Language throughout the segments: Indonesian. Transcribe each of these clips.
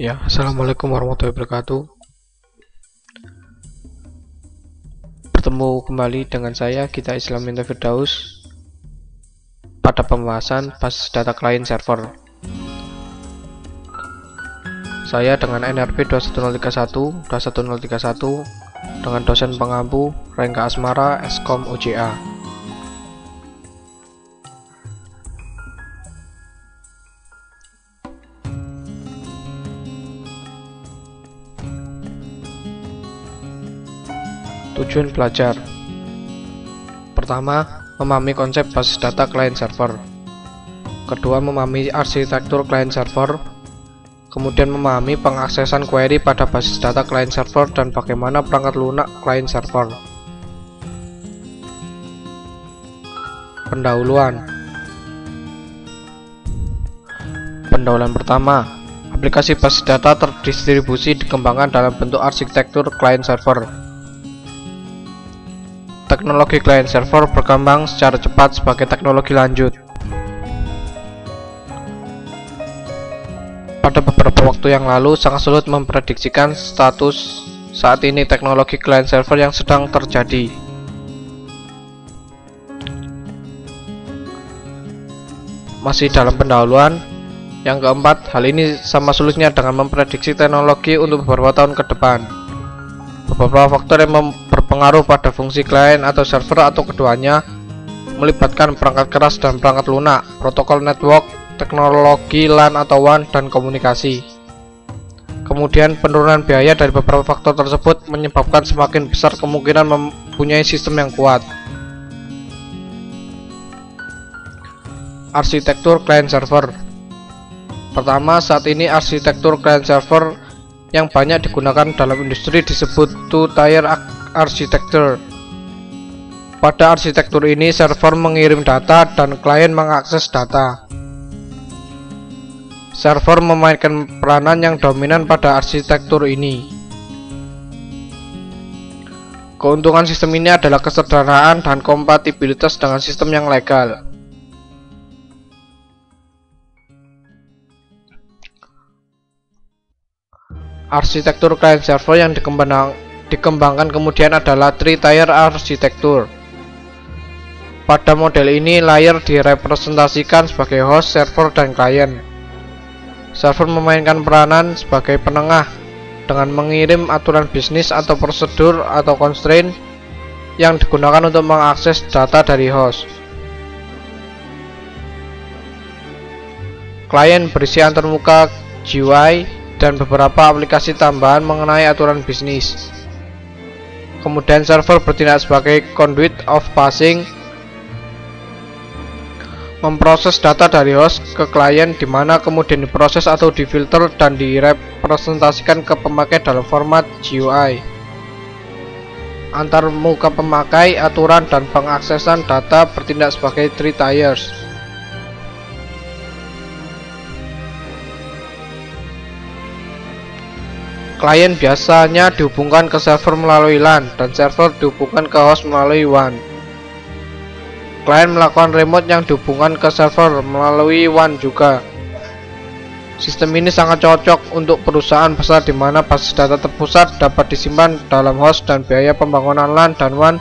Ya, assalamualaikum warahmatullahi wabarakatuh. Bertemu kembali dengan saya Gita Islaminta Firdaus pada pembahasan basis data klien server. Saya dengan NRP 21031 dengan dosen pengampu Rengga Asmara Eskom UJA. Tujuan belajar: pertama, memahami konsep basis data client server. Kedua, memahami arsitektur client server. Kemudian memahami pengaksesan query pada basis data client server dan bagaimana perangkat lunak client server. Pendahuluan pertama, aplikasi basis data terdistribusi dikembangkan dalam bentuk arsitektur client server. Teknologi client server berkembang secara cepat sebagai teknologi lanjut. Pada beberapa waktu yang lalu, sangat sulit memprediksikan status saat ini teknologi client server yang sedang terjadi. Masih dalam pendahuluan. Yang keempat, hal ini sama sulitnya dengan memprediksi teknologi untuk beberapa tahun ke depan. Beberapa faktor yang berpengaruh pada fungsi klien atau server atau keduanya melibatkan perangkat keras dan perangkat lunak, protokol network, teknologi LAN atau WAN, dan komunikasi. Kemudian penurunan biaya dari beberapa faktor tersebut menyebabkan semakin besar kemungkinan mempunyai sistem yang kuat. Arsitektur client server. Pertama, saat ini arsitektur client server yang banyak digunakan dalam industri disebut two-tier architecture. Pada arsitektur ini, server mengirim data dan klien mengakses data. Server memainkan peranan yang dominan pada arsitektur ini. Keuntungan sistem ini adalah kesederhanaan dan kompatibilitas dengan sistem yang legal. Arsitektur client server yang dikembangkan kemudian adalah three-tier arsitektur. Pada model ini, layer direpresentasikan sebagai host, server, dan klien. Server memainkan peranan sebagai penengah dengan mengirim aturan bisnis atau prosedur atau constraint yang digunakan untuk mengakses data dari host. Klien berisi antarmuka GUI dan beberapa aplikasi tambahan mengenai aturan bisnis. Kemudian server bertindak sebagai conduit of passing, memproses data dari host ke klien, di mana kemudian diproses atau difilter dan direpresentasikan ke pemakai dalam format GUI. Antarmuka pemakai, aturan, dan pengaksesan data bertindak sebagai three tiers. Klien biasanya dihubungkan ke server melalui LAN dan server dihubungkan ke host melalui WAN. Klien melakukan remote yang dihubungkan ke server melalui WAN juga. Sistem ini sangat cocok untuk perusahaan besar di mana basis data terpusat dapat disimpan dalam host dan biaya pembangunan LAN dan WAN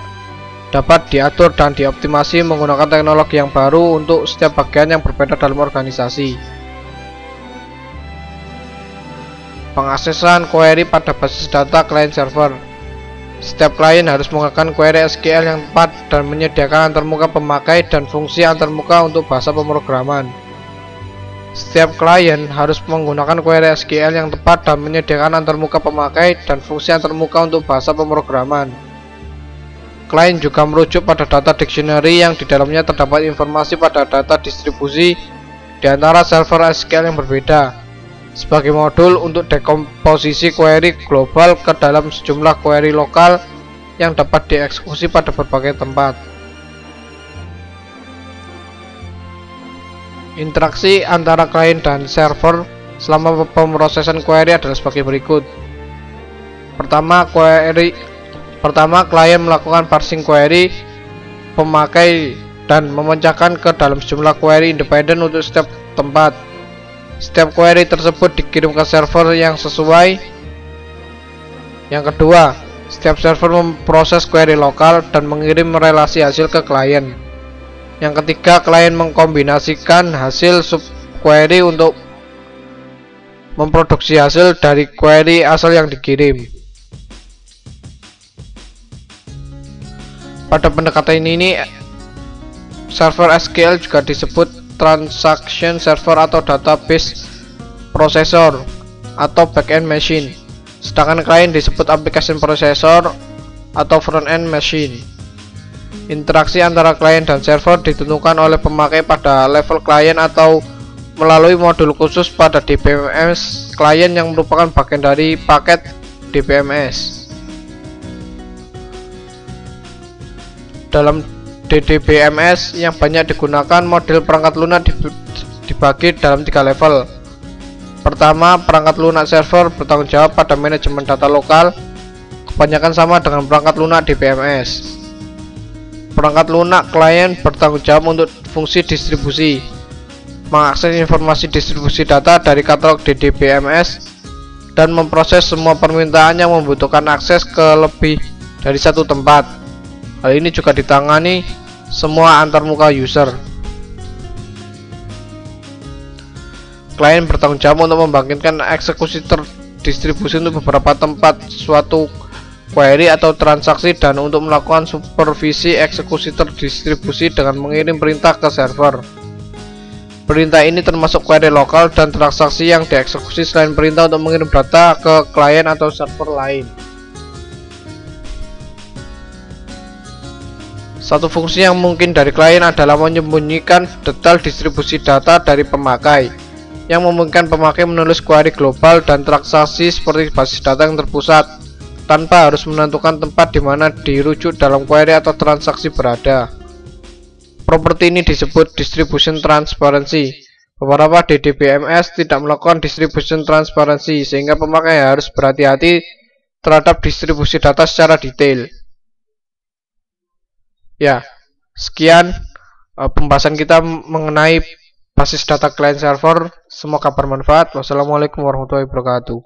dapat diatur dan dioptimasi menggunakan teknologi yang baru untuk setiap bagian yang berbeda dalam organisasi. Pengaksesan query pada basis data client server. Setiap klien harus menggunakan query SQL yang tepat dan menyediakan antarmuka pemakai dan fungsi antarmuka untuk bahasa pemrograman. Setiap klien harus menggunakan query SQL yang tepat dan menyediakan antarmuka pemakai dan fungsi antarmuka untuk bahasa pemrograman. Klien juga merujuk pada data dictionary yang di dalamnya terdapat informasi pada data distribusi di antara server SQL yang berbeda, sebagai modul untuk dekomposisi query global ke dalam sejumlah query lokal yang dapat dieksekusi pada berbagai tempat. Interaksi antara klien dan server selama pemrosesan query adalah sebagai berikut. Pertama, klien melakukan parsing query pemakai dan memecahkan ke dalam sejumlah query independen untuk setiap tempat. Setiap query tersebut dikirim ke server yang sesuai. Yang kedua, setiap server memproses query lokal dan mengirim relasi hasil ke klien. Yang ketiga, klien mengkombinasikan hasil subquery untuk memproduksi hasil dari query asal yang dikirim. Pada pendekatan ini, server SQL juga disebut transaction server atau database processor atau backend machine, sedangkan klien disebut application processor atau front-end machine. Interaksi antara klien dan server ditentukan oleh pemakai pada level klien atau melalui modul khusus pada DBMS klien yang merupakan bagian dari paket DBMS. Dalam DDBMS yang banyak digunakan, model perangkat lunak dibagi dalam 3 level. Pertama, perangkat lunak server bertanggung jawab pada manajemen data lokal, kebanyakan sama dengan perangkat lunak DBMS. Perangkat lunak klien bertanggung jawab untuk fungsi distribusi, mengakses informasi distribusi data dari katalog DDBMS, dan memproses semua permintaan yang membutuhkan akses ke lebih dari satu tempat. Hal ini juga ditangani semua antarmuka user. Klien bertanggung jawab untuk membangkitkan eksekusi terdistribusi untuk beberapa tempat suatu query atau transaksi dan untuk melakukan supervisi eksekusi terdistribusi dengan mengirim perintah ke server. Perintah ini termasuk query lokal dan transaksi yang dieksekusi selain perintah untuk mengirim data ke klien atau server lain. Satu fungsi yang mungkin dari klien adalah menyembunyikan detail distribusi data dari pemakai, yang memungkinkan pemakai menulis query global dan transaksi seperti basis data yang terpusat, tanpa harus menentukan tempat di mana dirujuk dalam query atau transaksi berada. Properti ini disebut distribution transparency. Beberapa DDBMS tidak melakukan distribution transparency, sehingga pemakai harus berhati-hati terhadap distribusi data secara detail. Ya, sekian pembahasan kita mengenai basis data client server. Semoga bermanfaat. Wassalamualaikum warahmatullahi wabarakatuh.